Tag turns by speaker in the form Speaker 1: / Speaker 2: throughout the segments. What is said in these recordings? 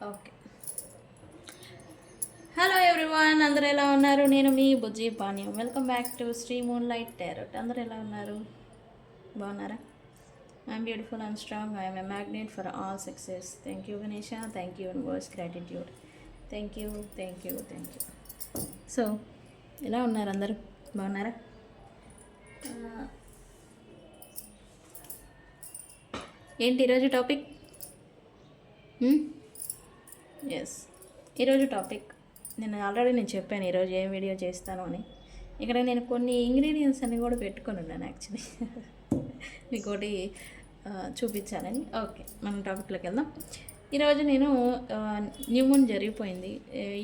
Speaker 1: Okay. Hello everyone, అందరూ ఎలా ఉన్నారు? నేను మీ బుజ్జి పానీయం. Welcome back to Shri moon light tarot. అందరూ ఎలా ఉన్నారు? బాగున్నారా? I'm beautiful and strong. I'm a magnet for all success. Thank you Ganesha. Thank you universe. Gratitude. Thank you, thank you, thank you. So ఎలా ఉన్నారు అందరూ? బాగున్నారా? ఏంటి ఈరోజు టాపిక్? ఎస్, ఈరోజు టాపిక్ నేను చెప్పాను ఈరోజు ఏం వీడియో చేస్తాను అని. ఇక్కడ నేను కొన్ని ఇంగ్రీడియంట్స్ అన్ని కూడా పెట్టుకొని ఉన్నాను యాక్చువల్లీ మీకు ఒకటి చూపించాలని. ఓకే, మనం టాపిక్లోకి వెళ్దాం. ఈరోజు నేను న్యూ మూన్ జరిగిపోయింది.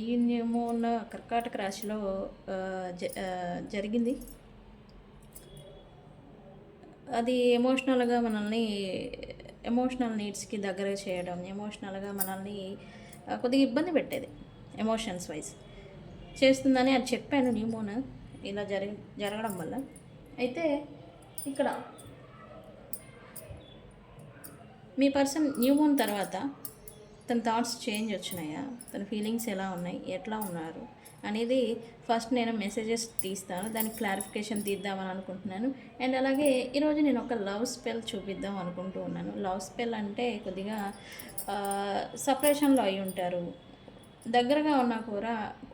Speaker 1: ఈ న్యూ మూన్ కర్కాటక రాశిలో జరిగింది. అది ఎమోషనల్ నీడ్స్కి దగ్గర చేయడం, ఎమోషనల్గా మనల్ని కొద్దిగా ఇబ్బంది పెట్టేది ఎమోషన్స్ వైజ్ చేస్తుందని అది చెప్పాను. న్యూ మూన్ ఇలా జరగడం వల్ల అయితే ఇక్కడ మీ పర్సన్ న్యూ మూన్ తర్వాత తన థాట్స్ చేంజ్ వచ్చినాయా, తన ఫీలింగ్స్ ఎలా ఉన్నాయి, ఎట్లా ఉన్నారు అనేది ఫస్ట్ నేను మెసేజెస్ తీస్తాను. దానికి క్లారిఫికేషన్ తీద్దామని అనుకుంటున్నాను. అండ్ అలాగే ఈరోజు నేను ఒక లవ్ స్పెల్ చూపిద్దాం అనుకుంటూ ఉన్నాను. లవ్ స్పెల్ అంటే కొద్దిగా సపరేషన్లో అయి ఉంటారు, దగ్గరగా ఉన్నా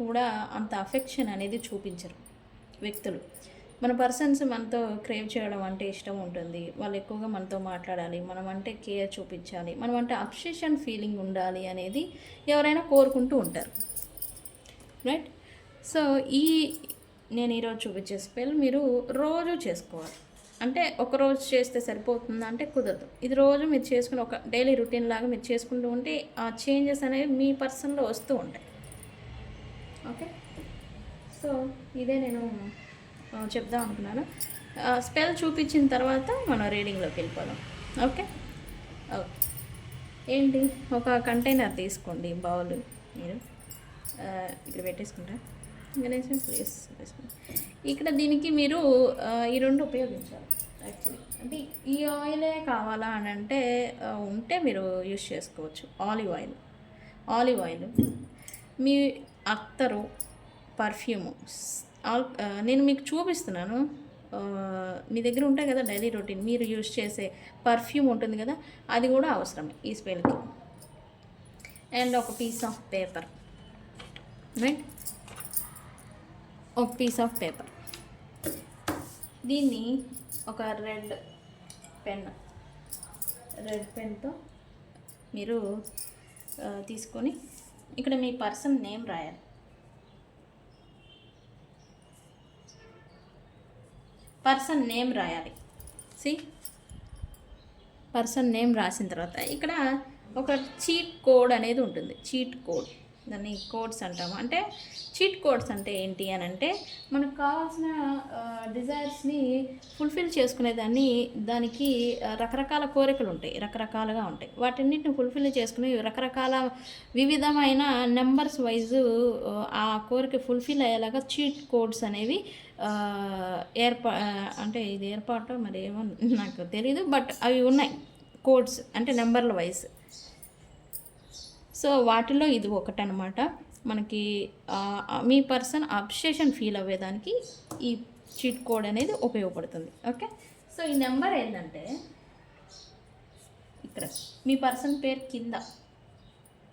Speaker 1: కూడా అంత అఫెక్షన్ అనేది చూపించరు వ్యక్తులు. మన పర్సన్స్ మనతో క్రేవ్ చేయడం అంటే ఇష్టం ఉంటుంది. వాళ్ళు ఎక్కువగా మనతో మాట్లాడాలి, మనం అంటే కేర్ చూపించాలి, మనం అంటే అబ్సెషన్ ఫీలింగ్ ఉండాలి అనేది ఎవరైనా కోరుకుంటూ ఉంటారు, రైట్? సో నేను ఈరోజు చూపించే స్పెల్ మీరు రోజు చేసుకోవాలి. అంటే ఒకరోజు చేస్తే సరిపోతుందా అంటే కుదరదు. ఇది రోజు మీరు చేసుకుని ఒక డైలీ రొటీన్ లాగా మీరు చేసుకుంటూ ఉంటే ఆ చేంజెస్ అనేవి మీ పర్సన్లో వస్తూ ఉంటాయి. ఓకే, సో ఇదే నేను చెప్దాం అనుకున్నాను. స్పెల్ చూపించిన తర్వాత మనం రీడింగ్లోకి వెళ్ళిపోదాం. ఓకే ఓకే, ఏంటి, ఒక కంటైనర్ తీసుకోండి, బౌల్ మీరు ఇక్కడ పెట్టేసుకుంటా. ప్లేస్ ఇక్కడ దీనికి మీరు ఈ రెండు ఉపయోగించాలి యాక్చువల్లీ. అంటే ఈ ఆయిలే కావాలా అని అంటే ఉంటే మీరు యూస్ చేసుకోవచ్చు. ఆలివ్ ఆయిల్, మీ అత్తరు, పర్ఫ్యూము. నేను మీకు చూపిస్తున్నాను. మీ దగ్గర ఉంటాయి కదా డైలీ రొటీన్ మీరు యూస్ చేసే పర్ఫ్యూమ్ ఉంటుంది కదా, అది కూడా అవసరమే ఈ స్పెల్కి. అండ్ ఒక పీస్ ఆఫ్ పేపర్, రైట్? ఒక పీస్ ఆఫ్ పేపర్. దీన్ని ఒక రెడ్ పెన్తో మీరు తీసుకొని ఇక్కడ మీ పర్సన్ నేమ్ రాయాలి. పర్సన్ నేమ్ రాసిన తర్వాత ఇక్కడ ఒక చీట్ కోడ్ అనేది ఉంటుంది. చీట్ కోడ్, దాన్ని కోడ్స్ అంటాము. అంటే చీట్ కోడ్స్ అంటే ఏంటి అని అంటే మనకు కావాల్సిన డిజైర్స్ని ఫుల్ఫిల్ దానికి రకరకాల కోరికలు ఉంటాయి, రకరకాలుగా ఉంటాయి. వాటన్నిటిని ఫుల్ఫిల్ చేసుకుని రకరకాల వివిధమైన నెంబర్స్ వైజు ఆ కోరిక ఫుల్ఫిల్ అయ్యేలాగా చీట్ కోడ్స్ అనేవి అంటే ఇది ఏర్పాటు మరి ఏమో నాకు తెలీదు, బట్ అవి ఉన్నాయి కోడ్స్, అంటే నెంబర్ల వైజ్. సో వాటిలో ఇది ఒకటనమాట. మనకి మీ పర్సన్ అబ్సెషన్ ఫీల్ అవ్వేదానికి ఈ చీట్ కోడ్ అనేది ఉపయోగపడుతుంది. ఓకే, సో ఈ నెంబర్ ఏంటంటే ఇక్కడ మీ పర్సన్ పేరు కింద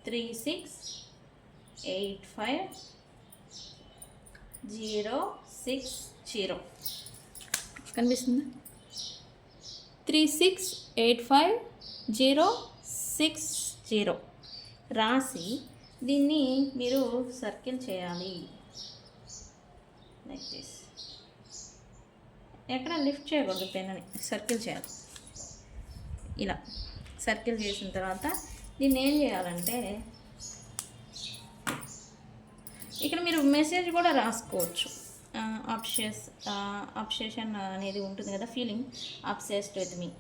Speaker 1: 3685 060 కనిపిస్తుందా? 3685 060 రాసి దీన్ని మీరు సర్కిల్ చేయాలి. Like this. ఎక్కడ లిఫ్ట్ చేయకూడదు, పెన్ని సర్కిల్ చేయాలి. ఇలా సర్కిల్ చేసిన తర్వాత దీన్ని ఏం చేయాలంటే ఇక్కడ మీరు మెసేజ్ కూడా రాసుకోవచ్చు. అబ్సెషన్ అనేది ఉంటుంది కదా, ఫీలింగ్ అబ్సెస్డ్ విత్ మీ.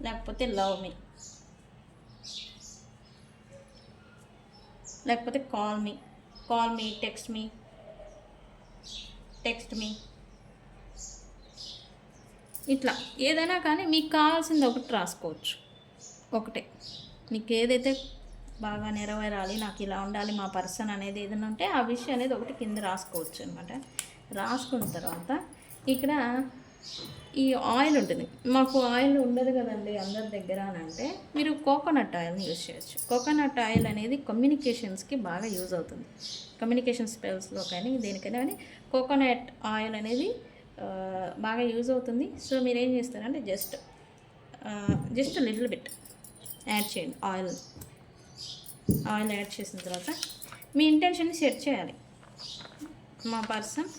Speaker 1: లేకపోతే లవ్ మీ, లేకపోతే కాల్ మీ, టెక్స్ట్ మీ. ఇట్లా ఏదైనా కానీ మీకు కావాల్సింది ఒకటి రాసుకోవచ్చు. ఒకటే మీకు ఏదైతే బాగా నెరవేరాలి, నాకు ఇలా ఉండాలి మా పర్సన్ అనేది ఏదైనా ఉంటే ఆ విషయం అనేది ఒకటి కింద రాసుకోవచ్చు అనమాట. రాసుకున్న తర్వాత ఇక్కడ ఈ ఆయిల్ ఉంటుంది. మాకు ఆయిల్ ఉండదు కదండి అందరి దగ్గర అని అంటే మీరు కోకోనట్ ఆయిల్ని యూజ్ చేయొచ్చు. కోకోనట్ ఆయిల్ అనేది కమ్యూనికేషన్స్కి బాగా యూజ్ అవుతుంది. కమ్యూనికేషన్ స్పెల్స్లో కానీ దేనికైనా కానీ కోకోనట్ ఆయిల్ అనేది బాగా యూజ్ అవుతుంది. సో మీరు ఏం చేస్తారంటే జస్ట్ లిటిల్ బిట్ యాడ్ చేయండి. ఆయిల్ యాడ్ చేసిన తర్వాత మీ ఇంటెన్షన్ని సెట్ చేయాలి. మా పర్సన్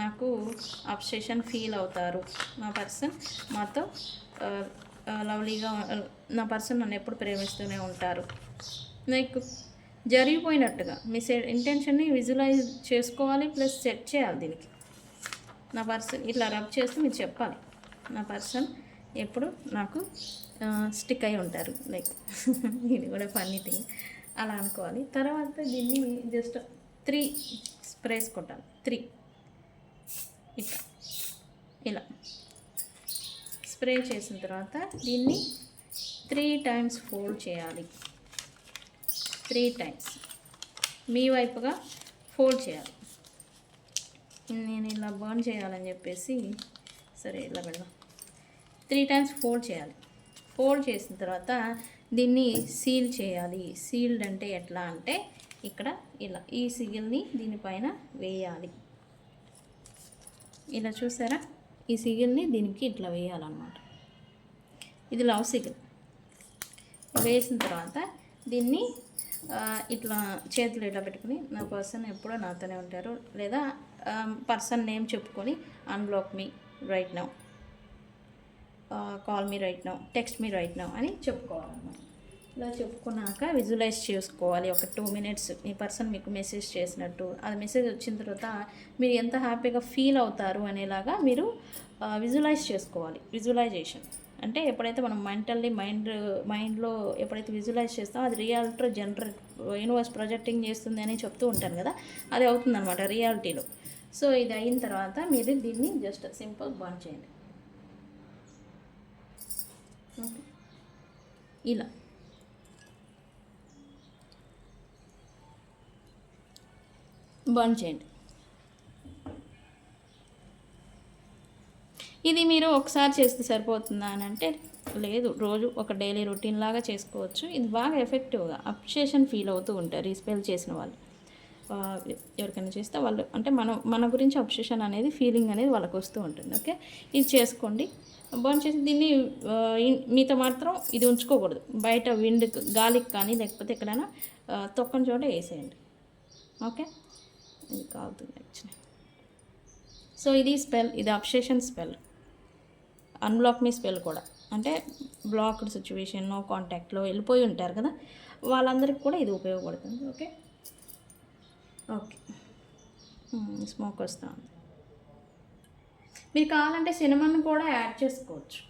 Speaker 1: నాకు అబ్సెషన్ ఫీల్ అవుతారు, మా పర్సన్ మాతో లవ్లీగా, నా పర్సన్ నన్ను ఎప్పుడు ప్రేమిస్తూనే ఉంటారు, లైక్ జరిగిపోయినట్టుగా మీ ఇంటెన్షన్ని విజువలైజ్ చేసుకోవాలి, ప్లస్ సెట్ చేయాలి. దీనికి నా పర్సన్ ఇట్లా రబ్ చేస్తూ మీరు చెప్పాలి, నా పర్సన్ ఎప్పుడు నాకు స్టిక్ అయి ఉంటారు, లైక్ ఇది కూడా ఫన్నీ థింగ్ అలా అనుకోవాలి. తర్వాత దీన్ని జస్ట్ 3 స్ప్రేస్ కొట్టాలి. 3 ఇట్లా ఇలా స్ప్రే చేసిన తర్వాత దీన్ని 3 టైమ్స్ ఫోల్డ్ చేయాలి. 3 టైమ్స్ మీ వైపుగా ఫోల్డ్ చేయాలి. నేను ఇలా బర్న్ చేయాలని చెప్పేసి సరే ఇలా పెడదాం. 3 టైమ్స్ ఫోల్డ్ చేయాలి. ఫోల్డ్ చేసిన తర్వాత దీన్ని సీల్ చేయాలి. సీల్డ్ అంటే ఎట్లా అంటే ఇక్కడ ఇలా ఈ సిగిల్ని దీనిపైన వేయాలి. ఇలా చూసారా, ఈ సిగిల్ని దీనికి ఇట్లా వేయాలన్నమాట. ఇది లవ్ సిగిల్. వేసిన తర్వాత దీన్ని ఇట్లా చేతులు ఇట్లా పెట్టుకుని నా పర్సన్ ఎప్పుడూ నాతోనే ఉంటారు, లేదా పర్సన్ నేమ్ చెప్పుకొని unblock me right now, call me right now, text me right now అని చెప్పుకోవాలన్నమాట. ఇలా చెప్పుకున్నాక విజువలైజ్ చేసుకోవాలి. ఒక 2 మినిట్స్ మీ పర్సన్ మీకు మెసేజ్ చేసినట్టు, అది మెసేజ్ వచ్చిన తర్వాత మీరు ఎంత హ్యాపీగా ఫీల్ అవుతారు అనేలాగా మీరు విజువలైజ్ చేసుకోవాలి. విజువలైజేషన్ అంటే ఎప్పుడైతే మనం మైండ్లో ఎప్పుడైతే విజువలైజ్ చేస్తామో అది రియాలిటీలో యూనివర్స్ ప్రొజెక్టింగ్ చేస్తుంది అని చెప్తూ ఉంటాను కదా, అది అవుతుందన్నమాట రియాలిటీలో. సో ఇది అయిన తర్వాత మీరు దీన్ని జస్ట్ సింపుల్ బర్న్ చేయండి. ఓకే, ఇలా బర్న్ చేయండి. ఇది మీరు ఒకసారి చేస్తే సరిపోతుందా అని అంటే లేదు, రోజు ఒక డైలీ రొటీన్ లాగా చేసుకోవచ్చు. ఇది బాగా ఎఫెక్టివ్గా అప్రిషియేషన్ ఫీల్ అవుతూ ఉంటారు ఈ స్పెల్ చేసిన వాళ్ళు. ఎవరికైనా చేస్తే వాళ్ళు అంటే మన గురించి అప్రిషియేషన్ అనేది ఫీలింగ్ అనేది వాళ్ళకి వస్తూ ఉంటుంది. ఓకే, ఇది చేసుకోండి. బర్న్ చేసి దీన్ని మీతో మాత్రం ఇది ఉంచుకోకూడదు. బయట గాలికి కానీ లేకపోతే ఎక్కడైనా తొక్కని చోట వేసేయండి. ఓకే, ఇది కావుతుంది యాక్చువల్లీ. సో ఇది స్పెల్, ఇది అబ్సెషన్ స్పెల్. అన్బ్లాక్ మీ స్పెల్ కూడా అంటే బ్లాక్డ్ సిచ్యువేషన్, నో కాంటాక్ట్లో వెళ్ళిపోయి ఉంటారు కదా, వాళ్ళందరికీ కూడా ఇది ఉపయోగపడుతుంది. ఓకే ఓకే, స్మోక్ వస్తూ ఉంది. మీరు కావాలంటే సినమన్ కూడా యాడ్ చేసుకోవచ్చు.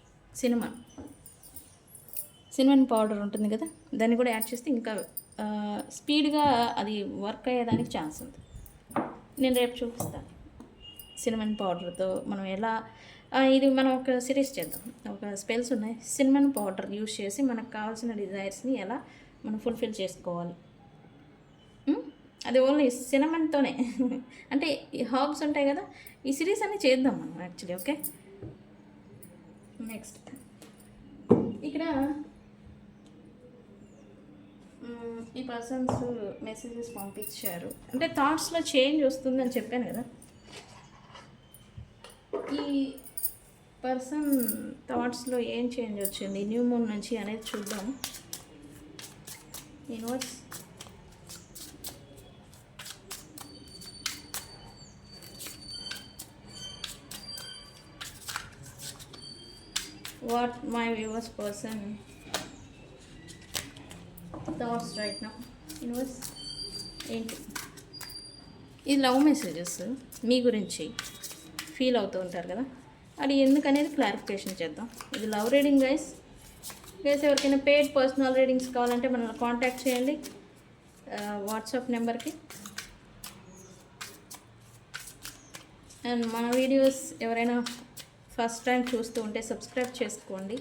Speaker 1: సినమన్ పౌడర్ ఉంటుంది కదా, దాన్ని కూడా యాడ్ చేస్తే ఇంకా స్పీడ్గా అది వర్క్ అయ్యేదానికి ఛాన్స్ ఉంది. నేను రేపు చూపిస్తాను సినమన్ పౌడర్తో మనం ఎలా ఇది మనం ఒక సిరీస్ చేద్దాం. ఒక స్పెల్స్ ఉన్నాయి, సినమన్ పౌడర్ యూస్ చేసి మనకు కావాల్సిన డిజైర్స్ని ఎలా మనం ఫుల్ఫిల్ చేసుకోవాలి. అది ఓన్లీ సినమన్తోనే అంటే ఈ హర్బ్స్ ఉంటాయి కదా, ఈ సిరీస్ అన్నీ చేద్దాం మనం యాక్చువల్లీ. ఓకే, నెక్స్ట్ ఇక్కడ ఈ పర్సన్స్ మెసేజెస్ పంపించారు అంటే థాట్స్లో చేంజ్ వస్తుందని చెప్పాను కదా. ఈ పర్సన్ థాట్స్లో ఏం చేంజ్ వచ్చింది న్యూ మూన్ నుంచి అనేది చూద్దాం. Universe what my viewers person thoughts right now. Universe ఏంటి ఇది లవ్ మెసేజెస్ మీ గురించి ఫీల్ అవుతూ ఉంటారు కదా, అది ఎందుకనేది క్లారిఫికేషన్ చేద్దాం. ఇది లవ్ రీడింగ్ గైస్. ఎవరికైనా పెయిడ్ పర్సనల్ రీడింగ్స్ కావాలంటే మనల్ని కాంటాక్ట్ చేయండి వాట్సాప్ నెంబర్కి. అండ్ మన వీడియోస్ ఎవరైనా ఫస్ట్ టైం చూస్తూ ఉంటే సబ్స్క్రైబ్ చేసుకోండి,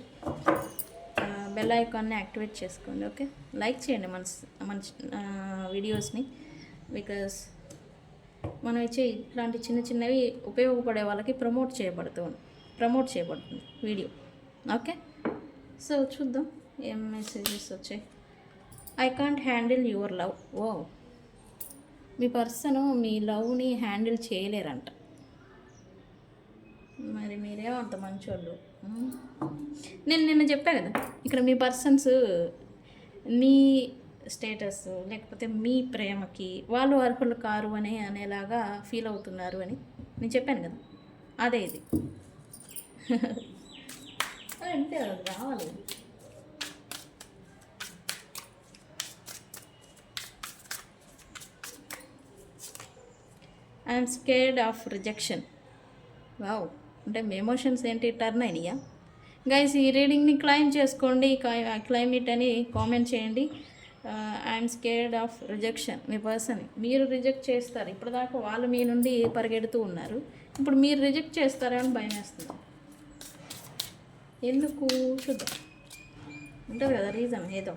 Speaker 1: బెల్ ఐకాన్ని యాక్టివేట్ చేసుకోండి. ఓకే, లైక్ చేయండి మన మన వీడియోస్ని. బికాస్ మనం ఇచ్చే ఇట్లాంటి చిన్న చిన్నవి ఉపయోగపడే వాళ్ళకి ప్రమోట్ చేయబడుతుంది వీడియో. ఓకే, సో చూద్దాం ఏం మెసేజెస్ వచ్చాయి. I can't handle your love. ఓ, మీ పర్సన్ మీ లవ్ని హ్యాండిల్ చేయలేరంట. మరి మీరేమో అంత మంచోళ్ళు. నేను నిన్న చెప్పా కదా, ఇక్కడ మీ పర్సన్స్ మీ స్టేటస్ లేకపోతే మీ ప్రేమకి వాళ్ళు అర్హులు కారు అనేలాగా ఫీల్ అవుతున్నారు అని నేను చెప్పాను కదా, అదే ఇది. అంటే రావాలి. I'm scared of rejection. Wow, అంటే మీ ఎమోషన్స్ ఏంటి టర్న్ అయినాయా? గైస్, ఈ రీడింగ్ని క్లైమ్ చేసుకోండి, క్లైమ్ ఇట్ అని కామెంట్ చేయండి. I'm scared of rejection. Me person మీరు రిజెక్ట్ చేస్తారు. ఇప్పటిదాకా వాళ్ళు మీ నుండి పరిగెడుతూ ఉన్నారు, ఇప్పుడు మీరు రిజెక్ట్ చేస్తారని భయం వేస్తుంది. ఎందుకు చూద్దాం, ఉంటుంది కదా రీజన్ ఏదో.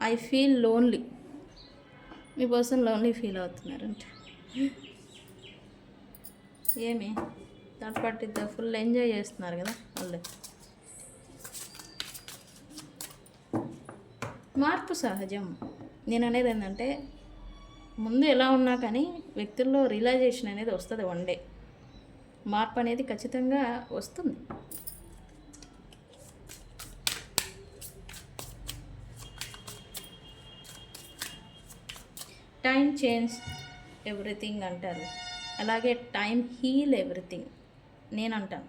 Speaker 1: I feel lonely. మీ పర్సన్ లోన్లీ ఫీల్ అవుతున్నారంటే ఏమి థర్డ్ పార్టీతో ఫుల్ ఎంజాయ్ చేస్తున్నారు కదా వాళ్ళు. మార్పు సహజం. నేను అనేది ఏంటంటే, ముందు ఎలా ఉన్నా కానీ వ్యక్తుల్లో రియలైజేషన్ అనేది వస్తుంది. వన్ డే మార్పు అనేది ఖచ్చితంగా వస్తుంది. టైం చేంజ్ ఎవ్రీథింగ్ అంటారు, అలాగే టైం హీల్ ఎవ్రీథింగ్ నేను అంటాను.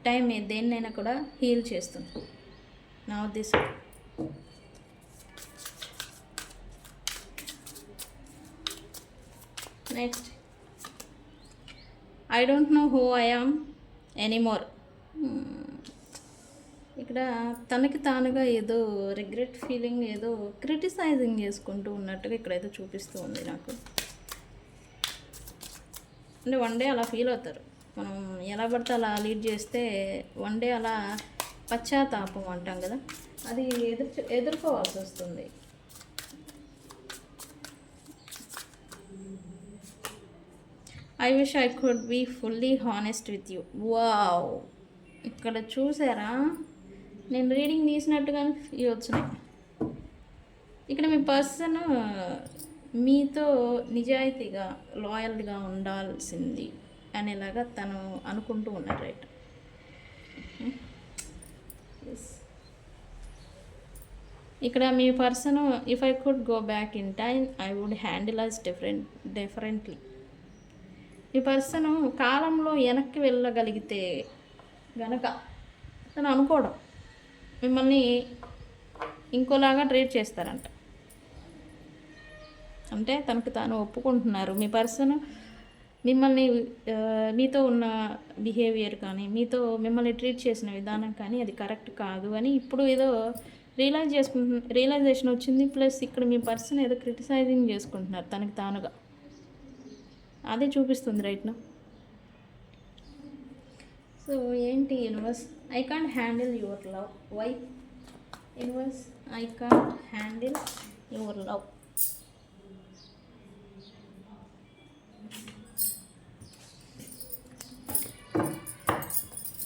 Speaker 1: టైం దేన్నైనా కూడా హీల్ చేస్తుంది. నా ఉద్దేశం. Next, I don't know who I am anymore. ఇక్కడ తనకి తానుగా ఏదో రిగ్రెట్ ఫీలింగ్, ఏదో క్రిటిసైజింగ్ చేసుకుంటూ ఉన్నట్టుగా ఇక్కడైతే చూపిస్తూ ఉంది నాకు. అంటే వన్ డే అలా ఫీల్ అవుతారు. మనం ఎలా పడితే అలా లీడ్ చేస్తే వన్ డే అలా పశ్చాత్తాపం అంటాం కదా, అది ఎదుర్కోవాల్సి వస్తుంది. I wish I could be fully honest with you. Wow, ఇక్కడ చూసారా, నేను రీడింగ్ తీసినట్టుగానే ఇవి వచ్చినాయి. ఇక్కడ మీ పర్సన్ మీతో నిజాయితీగా లాయల్గా ఉండాల్సింది అనేలాగా తను అనుకుంటూ ఉన్నారు. రైట్, ఇక్కడ మీ person if I could go back in time I would handle us differently. ఈ పర్సన్ కాలంలో వెనక్కి వెళ్ళగలిగితే గనక తను అనుకోవడం మిమ్మల్ని ఇంకోలాగా ట్రీట్ చేస్తారంట. అంటే తనకు తాను ఒప్పుకుంటున్నారు. మీ పర్సన్ మిమ్మల్ని మీతో ఉన్న బిహేవియర్ కానీ, మిమ్మల్ని ట్రీట్ చేసిన విధానం కానీ అది కరెక్ట్ కాదు అని ఇప్పుడు ఏదో రియలైజేషన్ వచ్చింది. ప్లస్ ఇక్కడ మీ పర్సన్ ఏదో క్రిటిసైజింగ్ చేసుకుంటున్నారు తనకి తానుగా, అదే చూపిస్తుంది రైట్ నా. సో ఏంటి universe, I can't handle your love. Why universe, I can't handle your love.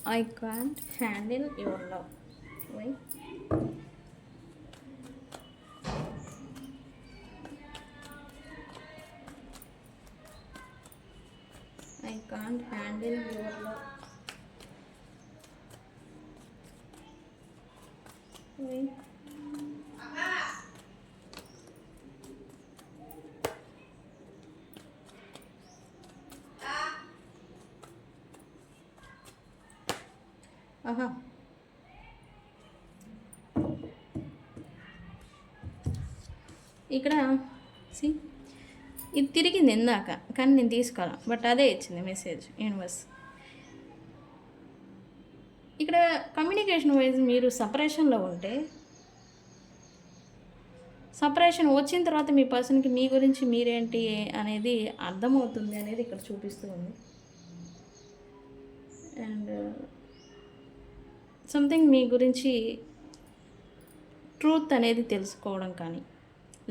Speaker 1: I can't handle your love. Why? I can't handle your love. Why? ఆహా, ఇక్కడ సి ఇది తిరిగింది ఇందాక, కానీ నేను తీసుకోవాలి, బట్ అదే ఇచ్చింది మెసేజ్ యూనివర్స్. ఇక్కడ కమ్యూనికేషన్ వైజ్ మీరు సపరేషన్లో ఉంటే సపరేషన్ వచ్చిన తర్వాత మీ పర్సన్కి మీ గురించి మీరేంటి అనేది అర్థమవుతుంది అనేది ఇక్కడ చూపిస్తూ ఉంది. అండ్ సంథింగ్ మీ గురించి ట్రూత్ అనేది తెలుసుకోవడం కానీ,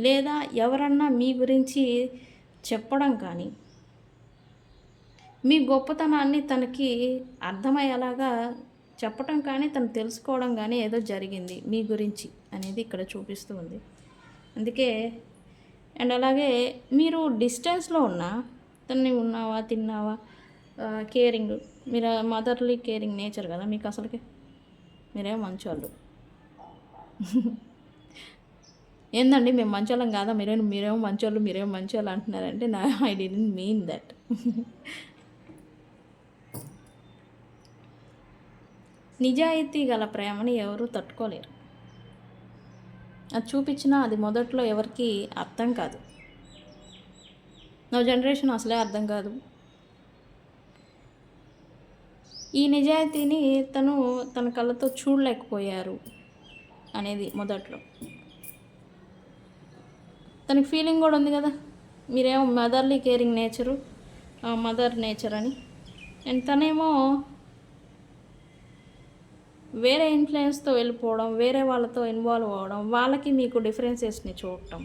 Speaker 1: లేదా ఎవరన్నా మీ గురించి చెప్పడం కానీ, మీ గొప్పతనాన్ని తనకి అర్థమయ్యేలాగా చెప్పటం కానీ, తను తెలుసుకోవడం కానీ ఏదో జరిగింది మీ గురించి అనేది ఇక్కడ చూపిస్తూ ఉంది. అందుకే అండ్ అలాగే మీరు డిస్టెన్స్లో ఉన్నా తనని ఉన్నావా, తిన్నావా, కేరింగ్, మీరు మదర్లీ కేరింగ్ నేచర్ కదా మీకు అసలుకి. మీరేమో మంచోళ్ళు. ఏందండి మేము మంచోళ్ళం కాదా, మీరేమో మంచోళ్ళు అంటున్నారంటే ఐ డిడ్ంట్ మీన్ దట్. నిజాయితీ గల ప్రేమని ఎవరు తట్టుకోలేరు. అది చూపించినా అది మొదట్లో ఎవరికి అర్థం కాదు. నా జనరేషన్ అసలే అర్థం కాదు. ఈ నిజాయితీని తన కళ్ళతో చూడలేకపోయారు అనేది మొదట్లో. తనకి ఫీలింగ్ కూడా ఉంది కదా, మీరేమో motherly caring nature, mother nature అని. అండ్ తనేమో వేరే ఇన్ఫ్లుయెన్స్తో వెళ్ళిపోవడం, వేరే వాళ్ళతో ఇన్వాల్వ్ అవ్వడం, వాళ్ళకి మీకు డిఫరెన్సెస్ని చూడటం,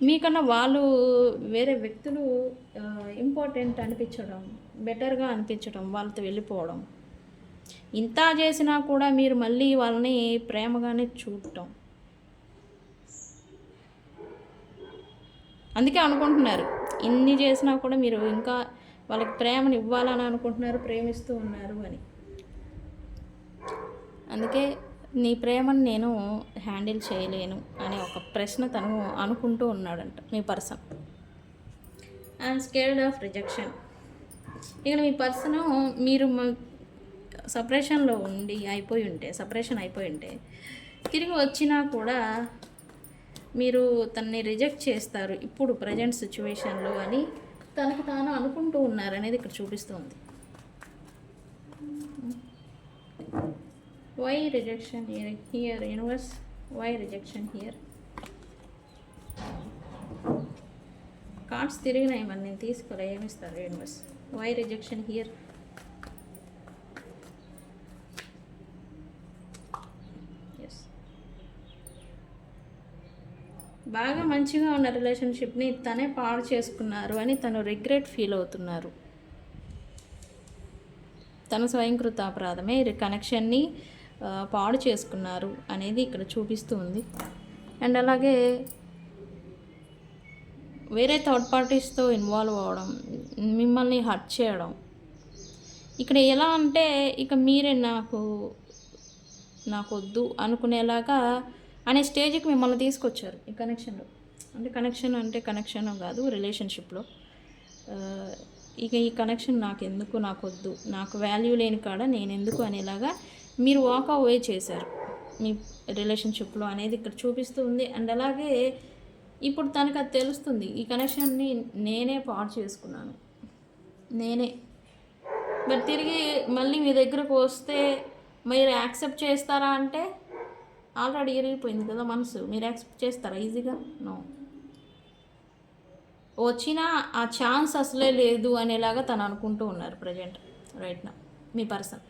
Speaker 1: మీకన్నా వాళ్ళు వేరే వ్యక్తులు ఇంపార్టెంట్ అనిపించడం, బెటర్గా అనిపించడం, వాళ్ళతో వెళ్ళిపోవడం, ఇంత చేసినా కూడా మీరు మళ్ళీ వాళ్ళని ప్రేమగానే చూడటం. అందుకే అనుకుంటున్నారు ఇన్ని చేసినా కూడా మీరు ఇంకా వాళ్ళకి ప్రేమను ఇవ్వాలని అనుకుంటున్నారు, ప్రేమిస్తూ ఉన్నారు అని. అందుకే నీ ప్రేమను నేను హ్యాండిల్ చేయలేను అనే ఒక ప్రశ్న తను అనుకుంటూ ఉన్నాడంట మీ person. I'm scared of rejection. ఇక్కడ మీ పర్సన్ మీరు సపరేషన్లో సపరేషన్ అయిపోయి ఉంటే తిరిగి వచ్చినా కూడా మీరు తనని రిజెక్ట్ చేస్తారు ఇప్పుడు ప్రజెంట్ సిచ్యువేషన్లో అని తనకు తాను అనుకుంటూ ఉన్నారు అనేది ఇక్కడ చూపిస్తుంది. Why rejection here universe, why rejection here? Cards తిరిగినాయి మరి నేను తీసుకోలే, ఏమిస్తారు universe? Why rejection here? Yes, బాగా మంచిగా ఉన్న రిలేషన్షిప్ని తనే పాడు చేసుకున్నారు అని తను రిగ్రెట్ ఫీల్ అవుతున్నారు. తన స్వయంకృత అపరాధమే కనెక్షన్ని పాడు చేసుకున్నారు అనేది ఇక్కడ చూపిస్తూ ఉంది. అండ్ అలాగే వేరే థర్డ్ పార్టీస్తో ఇన్వాల్వ్ అవ్వడం, మిమ్మల్ని హర్ట్ చేయడం. ఇక్కడ ఎలా అంటే ఇక మీరే నాకు వద్దు అనుకునేలాగా అనే స్టేజ్కి మిమ్మల్ని తీసుకొచ్చారు ఈ కనెక్షన్లో. అంటే కనెక్షన్ కాదు, రిలేషన్షిప్లో ఇక ఈ కనెక్షన్ నాకు వద్దు, నాకు వాల్యూ లేని కాడ నేను ఎందుకు అనేలాగా మీరు వాక్ అవే చేశారు మీ రిలేషన్షిప్లో అనేది ఇక్కడ చూపిస్తూ ఉంది. అండ్ అలాగే ఇప్పుడు తనకు అది తెలుస్తుంది, ఈ కనెక్షన్ని నేనే పాడు చేసుకున్నాను, మరి తిరిగి మళ్ళీ మీ దగ్గరకు వస్తే మీరు యాక్సెప్ట్ చేస్తారా అంటే ఆల్రెడీ ఇరిగిపోయింది కదా మనసు, మీరు యాక్సెప్ట్ చేస్తారా ఈజీగా? నో. వచ్చినా ఆ ఛాన్స్ అసలే లేదు అనేలాగా తను అనుకుంటూ ఉన్నారు ప్రజెంట్ రైట్ నా మీ person.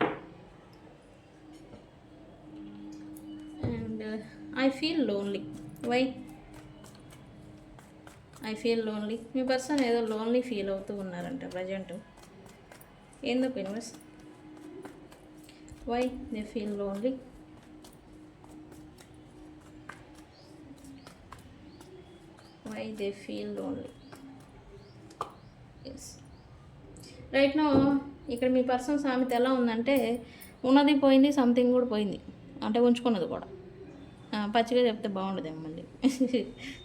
Speaker 1: And I feel lonely. Why I feel lonely? మీ పర్సన్ ఏదో లోన్లీ ఫీల్ అవుతూ ఉన్నారంట ప్రజెంట్. ఎందుకు universe? Why they feel lonely? Why they feel lonely? Yes, right no ఇక్కడ మీ పర్సన్ సామెత ఎలా ఉందంటే ఉన్నది పోయింది, సంథింగ్ కూడా పోయింది, అంటే ఉంచుకున్నది కూడా. పచ్చిగా చెప్తే బాగుండదేమో మళ్ళీ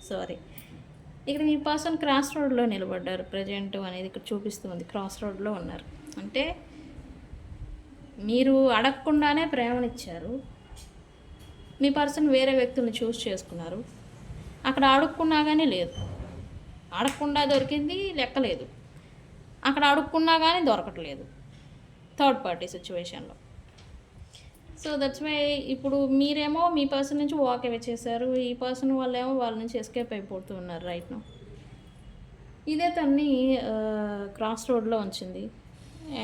Speaker 1: సారీ. ఇక్కడ మీ పర్సన్ క్రాస్ రోడ్లో నిలబడ్డారు ప్రజెంట్ అనేది ఇక్కడ చూపిస్తుంది. క్రాస్ రోడ్లో ఉన్నారు అంటే మీరు అడగకుండానే ప్రేమనిచ్చారు, మీ పర్సన్ వేరే వ్యక్తుల్ని చూస్ చేసుకున్నారు. అక్కడ అడుక్కున్నా కానీ లేదు, అడగకుండా దొరికింది లెక్కలేదు, అక్కడ అడుక్కున్నా కానీ దొరకట్లేదు థర్డ్ పార్టీ సిచ్యువేషన్లో. సో దట్స్ వై ఇప్పుడు మీరేమో మీ పర్సన్ నుంచి వాక్ అవే చేశారు. ఈ పర్సన్ వాళ్ళేమో వాళ్ళ నుంచి ఎస్కేప్ అయిపోతూ ఉన్నారు రైట్ నౌ. ఇదే తన్ని క్రాస్ రోడ్‌లో ఉంచింది.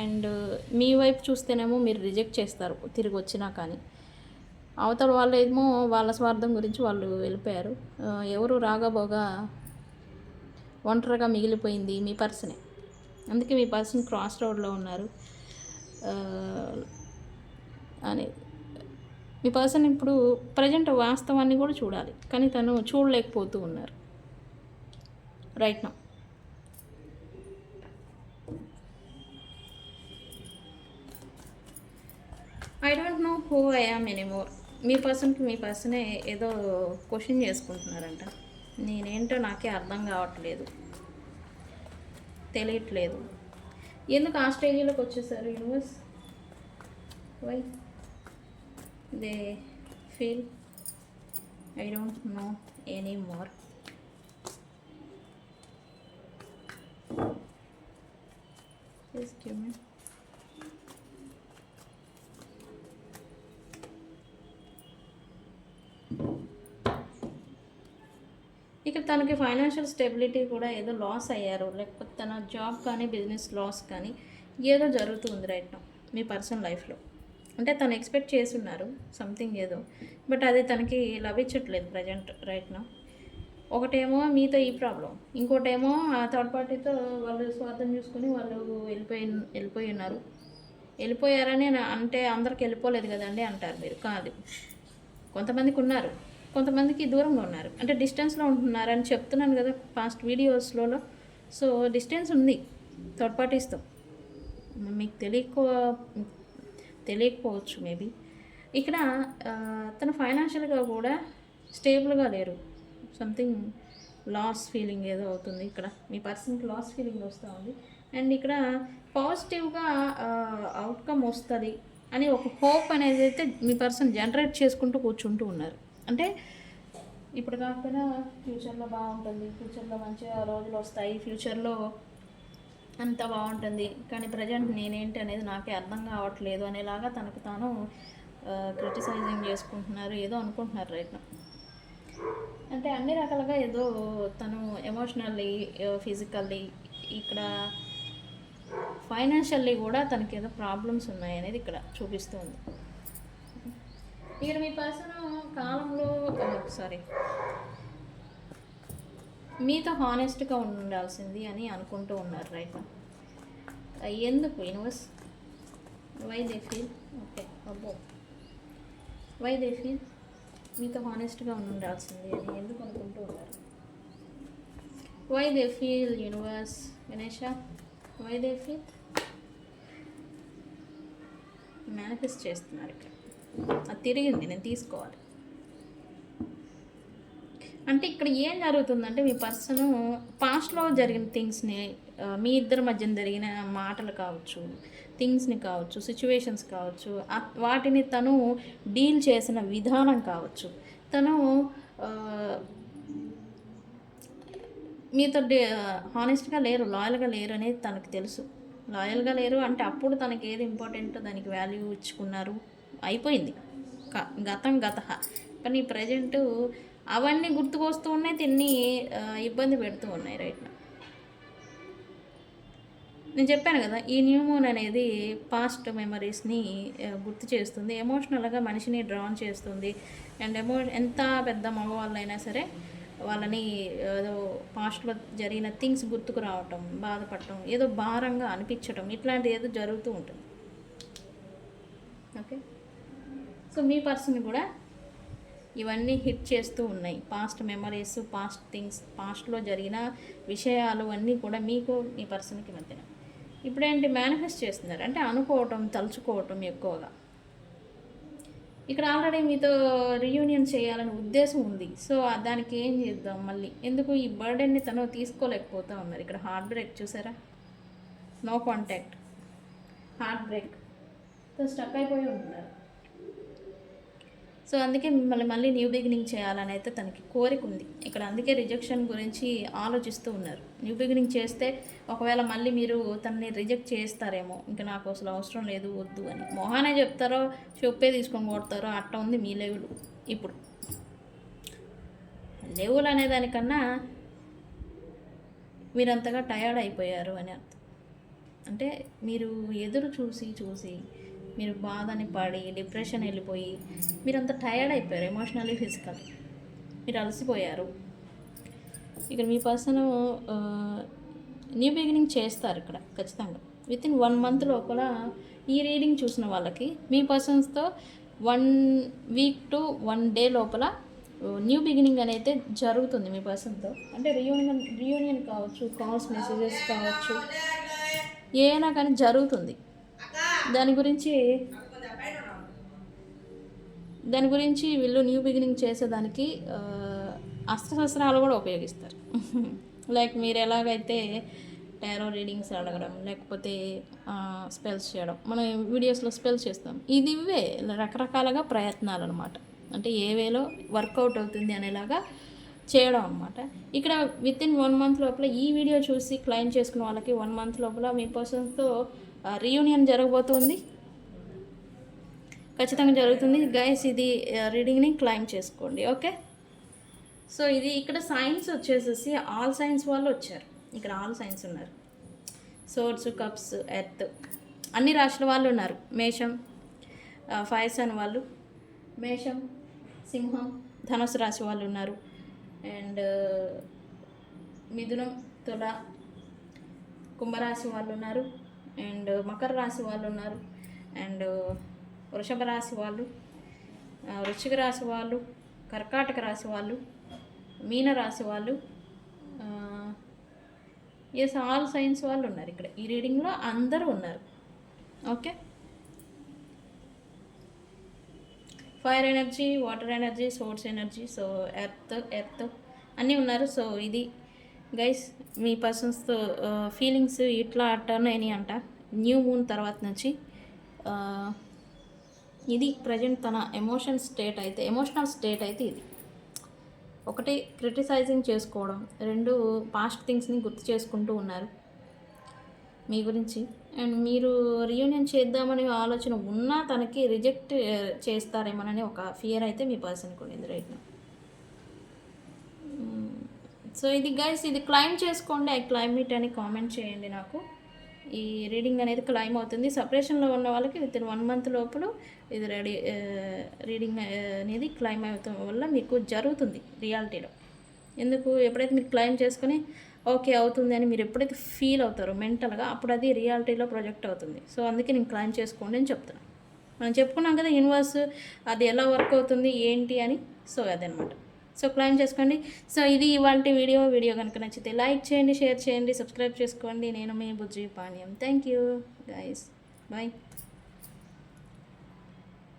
Speaker 1: అండ్ మీ వైపు చూస్తేనేమో మీరు రిజెక్ట్ చేస్తారు తిరిగి వచ్చినా కానీ. అవతల వాళ్ళేమో వాళ్ళ స్వార్థం గురించి వాళ్ళు వెళ్ళిపోయారు. ఎవరు రాకపోగా ఒంటరిగా మిగిలిపోయింది మీ పర్సనే. అందుకే మీ పర్సన్ క్రాస్ రోడ్‌లో ఉన్నారు. అని మీ పర్సన్ ఇప్పుడు ప్రజెంట్ వాస్తవాన్ని కూడా చూడాలి. కానీ తను చూడలేకపోతూ ఉన్నారు right now. I don't know who I am anymore. మీ పర్సన్కి మీ పర్సనే ఏదో క్వశ్చన్ చేసుకుంటున్నారంట. నేనేంటో నాకే అర్థం కావట్లేదు, తెలియట్లేదు. ఎందుకు ఆ స్టేజ్లోకి వచ్చేసారు universe? Why they feel I don't know any more. Please give me. ఇక తనకి ఫైనాన్షియల్ స్టెబిలిటీ కూడా ఏదో లాస్ అయ్యారు, లేకపోతే తన జాబ్ కానీ బిజినెస్ లాస్ కానీ ఏదో జరుగుతుంది రైట్ నౌ మీ పర్సనల్ లైఫ్లో. అంటే తను ఎక్స్పెక్ట్ చేస్తున్నారు సంథింగ్ ఏదో, బట్ అది తనకి లభించట్లేదు ప్రజెంట్ రైట్ నౌ. ఒకటేమో మీతో ఈ ప్రాబ్లం, ఇంకోటేమో ఆ థర్డ్ పార్టీతో వాళ్ళు స్వార్థం చూసుకుని వాళ్ళు వెళ్ళిపోయి ఉన్నారు. వెళ్ళిపోయారని అంటే అందరికి వెళ్ళిపోలేదు కదండి అంటారు మీరు. కాదు, కొంతమందికి ఉన్నారు, కొంతమందికి దూరంగా ఉన్నారు, అంటే డిస్టెన్స్లో ఉంటున్నారని చెప్తున్నాను కదా పాస్ట్ వీడియోస్లో. సో డిస్టెన్స్ ఉంది థర్డ్ పార్టీస్తో. మీకు తెలియకపోవచ్చు మేబీ. ఇక్కడ తను ఫైనాన్షియల్గా కూడా స్టేబుల్గా లేరు. సంథింగ్ లాస్ ఫీలింగ్ ఏదో అవుతుంది ఇక్కడ. మీ పర్సన్కి లాస్ ఫీలింగ్ వస్తూ ఉంది. అండ్ ఇక్కడ పాజిటివ్గా అవుట్కమ్ వస్తుంది అని ఒక హోప్ అనేది అయితే మీ పర్సన్ జనరేట్ చేసుకుంటూ కూర్చుంటూ ఉన్నారు. అంటే ఇప్పుడు కాకపోయినా ఫ్యూచర్లో బాగుంటుంది, ఫ్యూచర్లో మంచిగా రోజులు వస్తాయి, ఫ్యూచర్లో అంతా బాగుంటుంది, కానీ ప్రజెంట్ నేనేంటి అనేది నాకే అర్థం కావట్లేదు అనేలాగా తనకు తాను క్రిటిసైజింగ్ చేసుకుంటున్నారు, ఏదో అనుకుంటున్నారు రైట్. అంటే అన్ని రకాలుగా ఏదో తను ఎమోషనల్లీ, ఫిజికల్లీ, ఇక్కడ ఫైనాన్షియల్లీ కూడా తనకి ఏదో ప్రాబ్లమ్స్ ఉన్నాయి అనేది ఇక్కడ చూపిస్తుంది. ఇక్కడ మీ పర్సన్ కాలంలో మీతో హానెస్ట్గా ఉండాల్సింది అని అనుకుంటూ ఉన్నారు రైట్. ఎందుకు universe? Why they feel okay అబ్బో వై దే ఫీల్ మీతో హానెస్ట్గా ఉండాల్సింది అని ఎందుకు అనుకుంటూ ఉన్నారు? Why they feel universe? Ganesha, why they feel? Manifest చేస్తున్నారు ఇక్కడ. అది తిరిగింది, నేను తీసుకోవాలి. అంటే ఇక్కడ ఏం జరుగుతుందంటే మీ పర్సన్ పాస్ట్లో జరిగిన థింగ్స్ని, మీ ఇద్దరి మధ్యన జరిగిన మాటలు కావచ్చు, థింగ్స్ని కావచ్చు, సిచ్యువేషన్స్ కావచ్చు, వాటిని తను డీల్ చేసిన విధానం కావచ్చు, తను మీతో హానెస్ట్గా లేరు, లాయల్గా లేరు అనేది తనకు తెలుసు. లాయల్గా లేరు అంటే అప్పుడు తనకి ఏది ఇంపార్టెంటో దానికి వాల్యూ ఇచ్చుకున్నారు, అయిపోయింది, గతం గత. కానీ ప్రజెంటు అవన్నీ గుర్తుకొస్తూ ఉన్నాయి, తిన్ని ఇబ్బంది పెడుతూ ఉన్నాయి రైట్. నేను చెప్పాను కదా, ఈ న్యూ మూన్ అనేది పాస్ట్ మెమరీస్ని గుర్తు చేస్తుంది, ఎమోషనల్గా మనిషిని డ్రాన్ చేస్తుంది. అండ్ ఎంత పెద్ద మగవాళ్ళైనా సరే వాళ్ళని ఏదో పాస్ట్లో జరిగిన థింగ్స్ గుర్తుకు రావటం, బాధపడటం, ఏదో భారంగా అనిపించటం, ఇట్లాంటిది ఏదో జరుగుతూ ఉంటుంది. ఓకే, సో మీ పర్సన్ కూడా ఇవన్నీ హిట్ చేస్తూ ఉన్నాయి. పాస్ట్ మెమరీస్, పాస్ట్ థింగ్స్, పాస్ట్లో జరిగిన విషయాలు అన్నీ కూడా మీకు మీ పర్సన్కి మధ్యన ఇప్పుడేంటి మేనిఫెస్ట్ చేస్తున్నారు అంటే అనుకోవటం, తలుచుకోవటం ఎక్కువగా. ఇక్కడ ఆల్రెడీ మీతో రీయూనియన్ చేయాలని ఉద్దేశం ఉంది. సో దానికి ఏం చేద్దాం మళ్ళీ, ఎందుకు ఈ బర్డెన్ని తను తీసుకోలేకపోతూ ఉన్నారు. ఇక్కడ హార్ట్ బ్రేక్ చూసారా, no contact, heartbreak, stuck అయిపోయి ఉంటున్నారు. సో అందుకే మిమ్మల్ని మళ్ళీ న్యూ బిగినింగ్ చేయాలని అయితే తనకి కోరిక ఉంది ఇక్కడ. అందుకే రిజెక్షన్ గురించి ఆలోచిస్తూ ఉన్నారు. న్యూ బిగినింగ్ చేస్తే ఒకవేళ మళ్ళీ మీరు తనని రిజెక్ట్ చేస్తారేమో, ఇంకా నాకు అసలు అవసరం లేదు వద్దు అని మొహానే చెప్తారో, చెప్పే తీసుకొని కొడతారో, అట్ట ఉంది మీ లెవెల్ ఇప్పుడు. లెవెల్ అనే దానికన్నా మీరంతగా టయర్డ్ అయిపోయారు అని అర్థం. అంటే మీరు ఎదురు చూసి చూసి మీరు బాధని పడి డిప్రెషన్ వెళ్ళిపోయి మీరంతా టయర్డ్ అయిపోయారు, ఎమోషనల్లీ ఫిజికల్. మీరు అలసిపోయారు. ఇక్కడ మీ పర్సన్ న్యూ బిగినింగ్ చేస్తారు ఇక్కడ ఖచ్చితంగా. వితిన్ 1 month లోపల ఈ రీడింగ్ చూసిన వాళ్ళకి మీ పర్సన్స్తో 1 week to 1 day లోపల న్యూ బిగినింగ్ అనేది జరుగుతుంది మీ పర్సన్తో. అంటే రియూనియన్ కావచ్చు, కాల్స్ మెసేజెస్ కావచ్చు, ఏమైనా కానీ జరుగుతుంది. దాని గురించి వీళ్ళు న్యూ బిగినింగ్ చేసేదానికి అస్త్రశస్త్రాలు కూడా ఉపయోగిస్తారు. లైక్ మీరు ఎలాగైతే టారో రీడింగ్స్ అడగడం, లేకపోతే స్పెల్స్ చేయడం, మనం వీడియోస్లో స్పెల్స్ చేస్తాం, ఇవే రకరకాలుగా ప్రయత్నాలు అనమాట. అంటే ఏ వేలో వర్కౌట్ అవుతుంది అనేలాగా చేయడం అనమాట. ఇక్కడ వితిన్ 1 month లోపల ఈ వీడియో చూసి క్లైమ్ చేసుకున్న వాళ్ళకి 1 month లోపల మీ పర్సన్స్తో రీయూనియన్ జరగబోతుంది. ఖచ్చితంగా జరుగుతుంది గైస్. ఇది రీడింగ్ని క్లైమ్ చేసుకోండి, ఓకే. సో ఇది ఇక్కడ సైన్స్ వచ్చేసేసి ఆల్ సైన్స్ వాళ్ళు వచ్చారు. ఇక్కడ ఆల్ సైన్స్ ఉన్నారు. సోర్డ్స్, కప్స్, ఎర్త్, అన్ని రాశుల వాళ్ళు ఉన్నారు. మేషం, ఫైర్ సన్ వాళ్ళు, మేషం, సింహం, ధనుసు రాశి వాళ్ళు ఉన్నారు. అండ్ మిథునం, తుల, కుంభరాశి వాళ్ళు ఉన్నారు. అండ్ మకర రాశి వాళ్ళు ఉన్నారు. అండ్ వృషభ రాశి వాళ్ళు, వృశ్చిక రాశి వాళ్ళు, కర్కాటక రాశి వాళ్ళు, మీన రాశి వాళ్ళు, ఎస్ ఆల్ సైన్స్ వాళ్ళు ఉన్నారు ఇక్కడ. ఈ రీడింగ్లో అందరూ ఉన్నారు, okay. Fire energy, water energy, source energy, so earth అన్నీ ఉన్నారు. సో ఇది గైస్ మీ పర్సన్స్తో ఫీలింగ్స్ ఇట్లా టర్న్ అయినాయి అంట న్యూ మూన్ తర్వాత నుంచి. ఇది ప్రజెంట్ తన ఎమోషనల్ స్టేట్ అయితే ఇది. ఒకటి క్రిటిసైజింగ్ చేసుకోవడం, 2 పాస్ట్ థింగ్స్ని గుర్తు చేసుకుంటూ ఉన్నారు మీ గురించి. అండ్ మీరు రీయూనియన్ చేద్దామనే ఆలోచన ఉన్నా తనకి రిజెక్ట్ చేస్తారేమోనని ఒక ఫియర్ అయితే మీ పర్సన్కి ఉండింది రైట్ నా. సో ఇది గైస్, ఇది క్లైమ్ చేసుకోండి. ఐ క్లైమ్ ఇట్ అని కామెంట్ చేయండి నాకు. ఈ రీడింగ్ అనేది క్లైమ్ అవుతుంది. సపరేషన్లో ఉన్న వాళ్ళకి వితిన్ 1 month లోపల ఇది రీడింగ్ అనేది క్లైమ్ అవుతాం వల్ల మీకు జరుగుతుంది రియాలిటీలో. ఎందుకు, ఎప్పుడైతే మీరు క్లైమ్ చేసుకొని ఓకే అవుతుంది అని మీరు ఎప్పుడైతే ఫీల్ అవుతారో మెంటల్గా, అప్పుడు అది రియాలిటీలో ప్రొజెక్ట్ అవుతుంది. సో అందుకే నేను క్లైమ్ చేసుకోండి అని చెప్తున్నాను. మనం చెప్పుకున్నాం కదా యూనివర్స్ అది ఎలా వర్క్ అవుతుంది ఏంటి అని. సో అదనమాట. సో క్లైమ్ చేసుకోండి. సో ఇది ఇవాళ వీడియో కనుక నచ్చితే లైక్ చేయండి, షేర్ చేయండి, సబ్స్క్రైబ్ చేసుకోండి. నేను మీ Bujji Panyam. Thank you guys, bye.